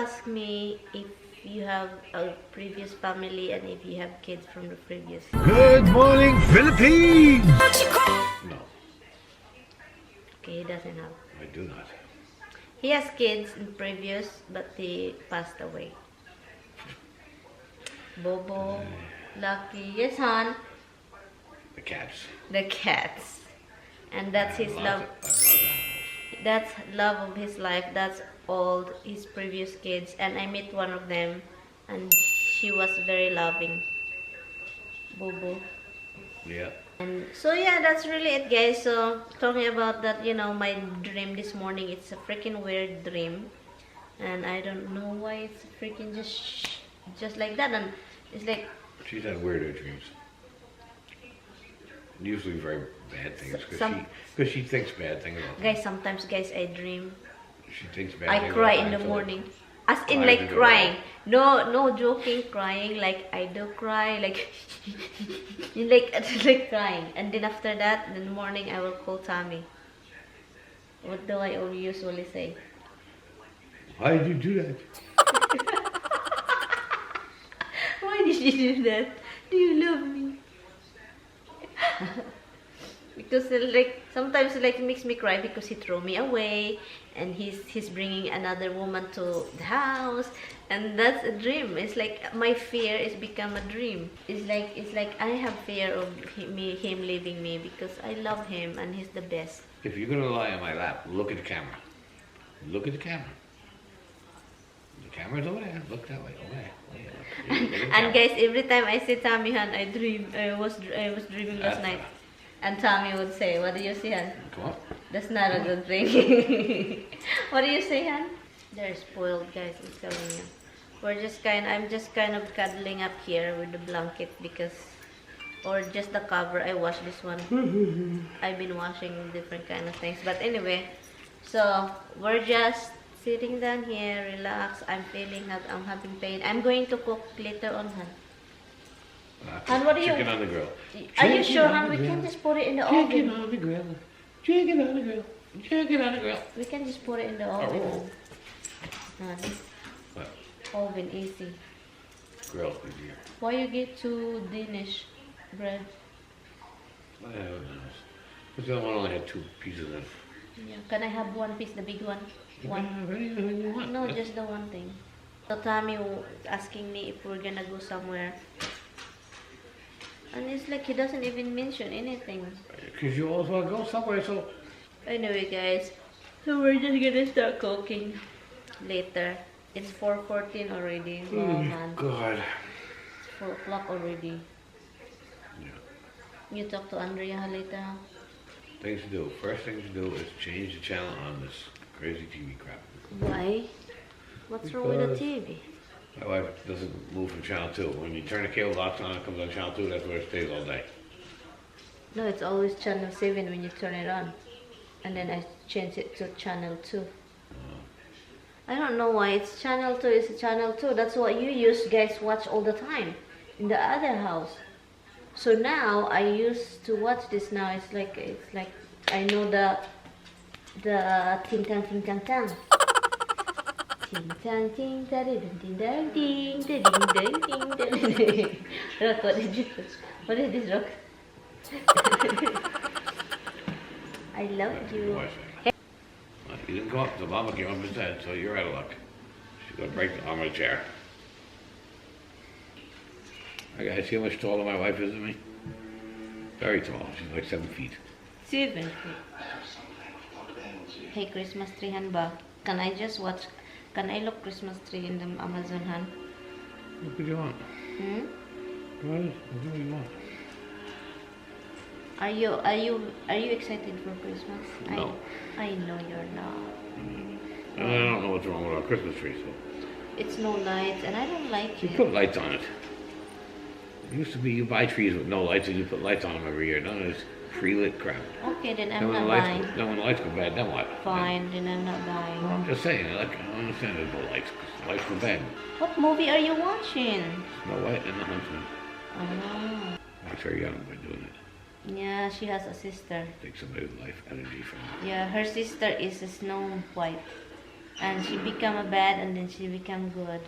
ask me if you have a previous family and if you have kids from the previous. Good morning, Philippines! No, Okay, he doesn't have. I do not. He has kids in previous, but they passed away. Bobo, Lucky, yes, hon. The cats. The cats, and that's his love. That's love of his life. That's all his previous kids, and I met one of them, and she was very loving. Bobo. Yeah. And so yeah, that's really it, guys. So talking about that, you know, my dream this morning, it's a freaking weird dream, and I don't know why it's freaking just like that, and it's like She's had weirder dreams. Usually very bad things, Some- because she thinks bad things about them. guys. Sometimes, guys, I dream. She thinks bad I things cry about in the them, so morning. As in Cries like in the crying. No joking, crying. Like I do cry, like like crying. And then after that, in the morning, I will call Tommy. What do I usually say? Why did you do that? Why did you do that? Do you love me? Because like sometimes like makes me cry because he threw me away, and he's bringing another woman to the house, and that's a dream. It's like my fear is become a dream. It's like I have fear of him leaving me because I love him and he's the best. If you're gonna lie on my lap, look at the camera. Look at the camera. The camera's over there. Look that way. Over there. Look at the And camera. guys, every time I say Tommy Han, I was dreaming last night, and Tommy would say, "What do you see, Han? Come on. That's not a good thing." What do you say, Han? They're spoiled, guys. I'm telling you. I'm just kind of cuddling up here with the blanket because, or just the cover. I wash this one. I've been washing different kind of things. But anyway, so we're just sitting down here, relax. I'm having pain. I'm going to cook later on, Han. Han, what do you? Chicken on the grill. Are you Chicken sure, on Han? the We grill. can just put it in the Chicken oven. on the grill. Chicken on the grill. Chicken on the grill. We can just put it in the Oh. oven. Han. What? Oven easy. Grill's easier. Why you get two Danish bread? I don't know. Because the other one only had 2 pieces in it. Yeah. Can I have one piece, the big one? You One. can have anything you want. No, just the one thing. So Tommy was asking me if we're gonna go somewhere. And it's like he doesn't even mention anything. Because you always want to go somewhere, so... Anyway, guys, so we're just gonna start cooking later. It's 4:14 already. Oh man, God. it's 4 o'clock already. Yeah. You talk to Andrea later. Things to do. First thing to do is change the channel on this crazy TV crap. Why? What's wrong with the Because- TV? My wife doesn't move from channel 2. When you turn the cable box on, it comes on channel 2. That's where it stays all day. No, it's always channel 7 when you turn it on. And then I change it to channel 2. I don't know why it's channel 2. It's channel 2. That's what you guys watch all the time in the other house. So now I used to watch this now. It's like I know the ting tang ting tang tang. Ting tang ting da ding ding dang ding da ding dang ding da ding. Rock, what did you do? What is this, Rock? I love you. Well, you didn't go up. The mama came up instead, so you're out of luck. She's going to break the arm of the chair. I guys see how much taller my wife is than me? Very tall. She's like 7 feet. 7 feet. Hey, Christmas tree, Han ba? Can I just watch? Can I look Christmas tree in the Amazon, Han? What do you want? Hmm? What do you want? Are you excited for Christmas? No. I know you're not. I don't know what's wrong with our Christmas tree, so. It's no lights, and I don't like You it. put lights on it. It used to be you buy trees with no lights and you put lights on them every year. None of this pre-lit crap. Okay, then Then I'm when, not the lights buying. go, then when the lights go bad, then what? Fine, then I'm not Well, buying. I'm just saying, I don't understand there's no lights, 'cause the lights go bad. What movie are you watching? Snow White and the Huntsman. Oh. That's very young by doing it. Yeah, she has a sister. Take somebody's life energy from them. Yeah, her sister is a Snow White. And she become a bad and then she become good.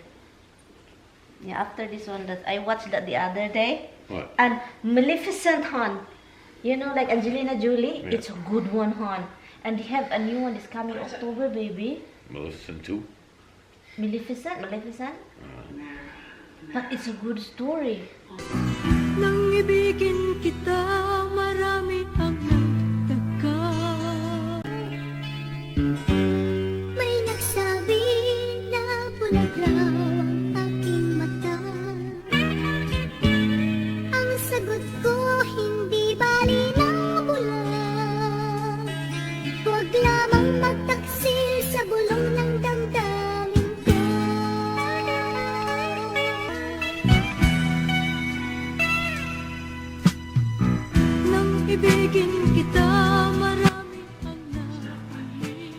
Yeah, after this one that I watched that the other day. What? And Maleficent hon. You know, like Angelina Jolie, Yeah. it's a good one hon. And they have a new one that's coming October, baby. Maleficent 2? Maleficent? But it's a good story. Nang ibigin kita, marami ang nagtaka. May nagsabi na bulag raw ang aking mata. Ang sagot ko, hindi bali ng bulag. Huwag lamang magtaksil sa bulong ng damdamin ko. Nang ibigin kita, marami ang napiling.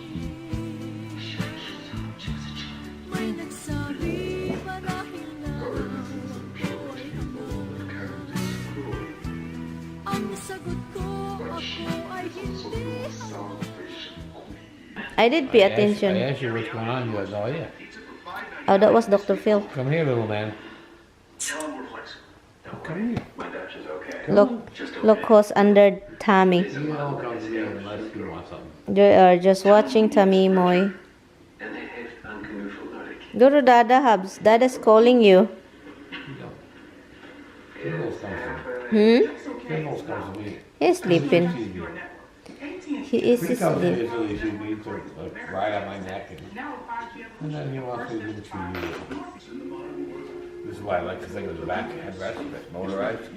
May nagsabi, marahil na ako ay amor. Ang sagot ko, ako ay hindi amor. I did pay attention. I asked you what's going on. You had no idea. Oh, that was Dr. Phil. Come here, little man. Come here. Look who's under Tommy. You don't come to me unless you want something. They are just watching Tommy Moy. Go to Dada Hubs. Dada's calling you. Skittles comes to me. Skittles comes to me. He's sleeping. He is He comes to me asleep. so he needs to ride on my neck and then he wants to do you. This is why I like to think of the back headrest, that's motorized.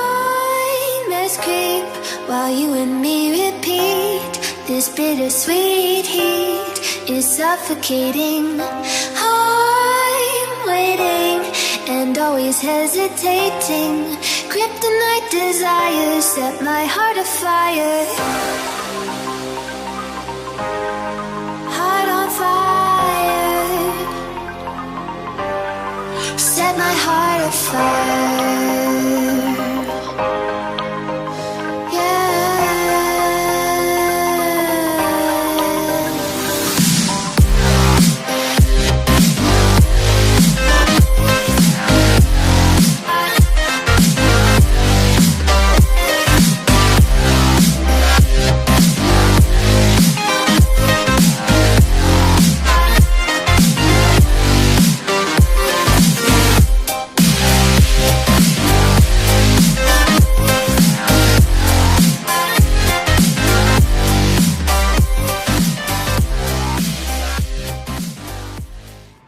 Nightmares creep while you and me repeat. This bittersweet heat is suffocating. I'm waiting and always hesitating. Kryptonite desires set my heart afire. Heart on fire. Set my heart afire.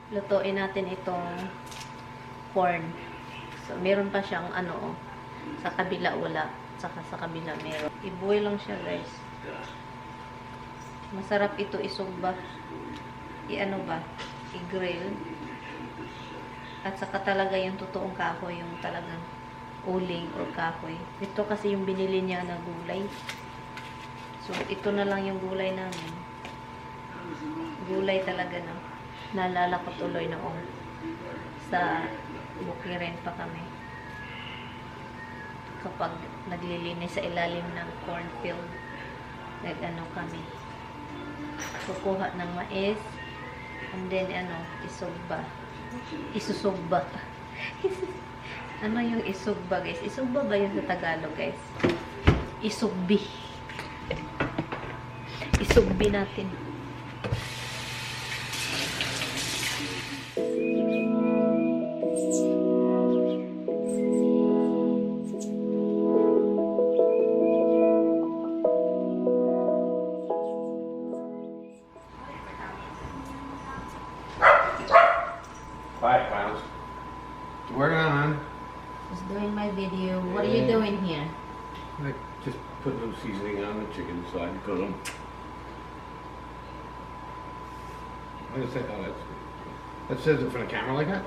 Lutuin natin itong corn. So, meron pa siyang ano, sa kabila wala. Saka sa kabila meron. I-boil lang siya, guys. Masarap ito isugba. I-ano ba? I-grill. At saka talaga yung totoong kahoy, yung talagang uling or kahoy. Ito kasi yung binili niya na gulay. So, ito na lang yung gulay namin. Gulay talaga na. Naalala ko tuloy noong sa Bukirin pa kami. Kapag naglilinis sa ilalim ng cornfield, nag-ano kami. Kukuha ng mais, and then isugba. Isusugba. Ano yung isugba, guys? Isugba ba yun sa Tagalog, guys? Isugbi. Isugbi natin. Bye, clowns. Working on. Just doing my video. What are you doing here? I just put a little seasoning on the chicken so I can cook them. What is that? Oh, that says it for the camera like that?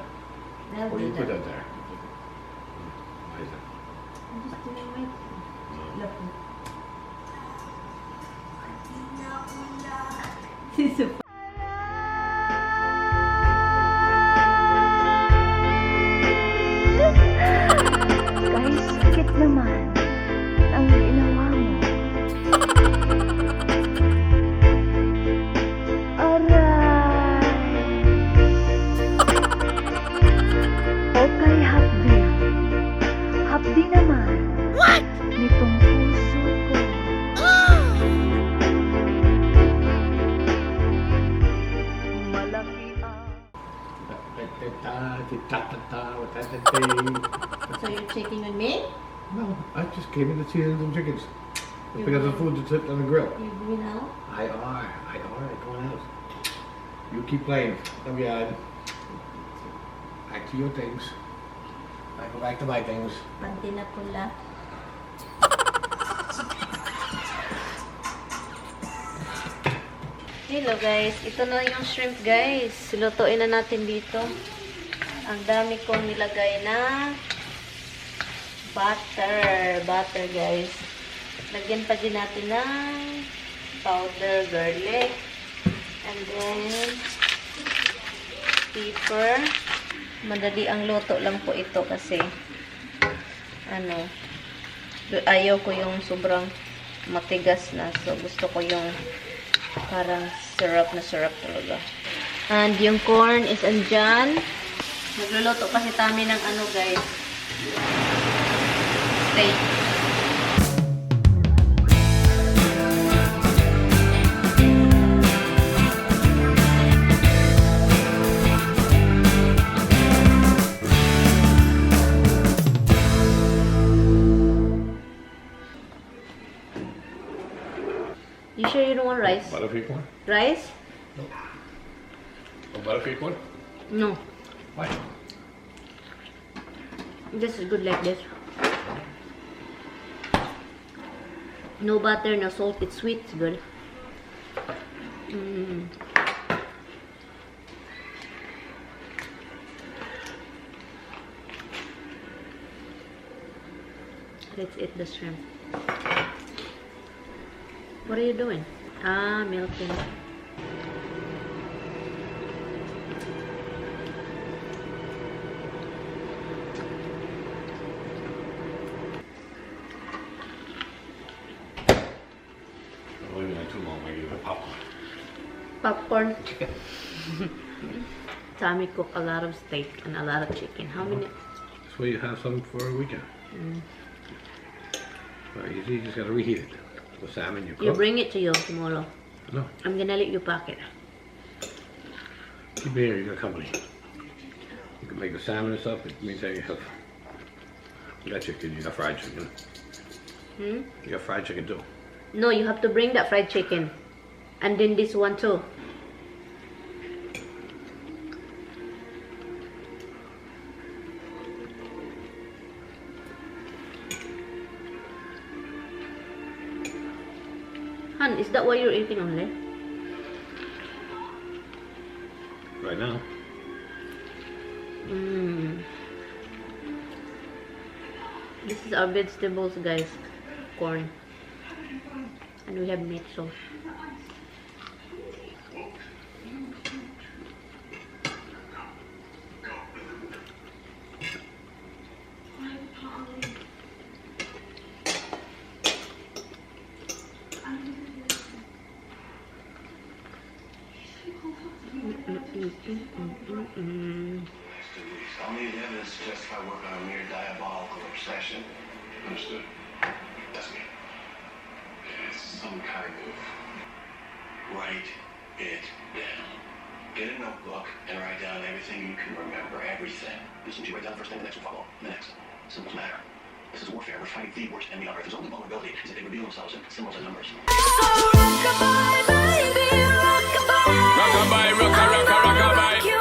I'll Or do you put that. that there? Why is that? I'm just doing my thing. Look. This is Guys, sakit naman ang ginawa mo. So you're taking with me? No, I just came in to see them chickens. We got the food to sit on the grill. You going out? I are going out. You keep playing. Come on. Back to your things. I go back to my things. Panty na pula. Hello guys, ito na yung shrimp guys. Lutuin na natin dito. Ang dami kong nilagay na butter guys. Lagyan pa din natin ng powder garlic and then pepper. Madali ang luto lang po ito kasi ayaw ko yung sobrang matigas na, so gusto ko yung parang syrup na syrup talaga. And yung corn is andyan. Nagluluto kasi kami ng guys, steak. You sure you don't want rice? Butterfree corn? Rice? No. Oh, butterfree corn? No. Why? This is good like this. No butter, no salt. It's sweet. It's good. Let's eat the shrimp. What are you doing? Milking. Leaving it too long, I give it popcorn. Popcorn. Tommy cooked a lot of steak and a lot of chicken. How many? This way you have some for a weekend. Well, you just gotta reheat it. The salmon you cook. You bring it to you tomorrow. No, I'm gonna let you pack it. keep it here. You got company. You can make the salmon and stuff. It means that you have. You got chicken. You got fried chicken. You got fried chicken too. No, you have to bring that fried chicken. And then this one too. Han, is that why you're eating only? Right now. This is our vegetables, guys. Corn. And we have meat sauce. I'll need evidence to justify work on a mere diabolical obsession. Understood. That's me. It's some kind of... Write it down. Get a notebook and write down everything you can remember. Everything. As soon as you write down the first thing, the next will follow. The next. Symbols matter. This is warfare. We're fighting the worst enemy on earth. There's only vulnerability is that they reveal themselves in symbols and numbers. So rock-a-bye.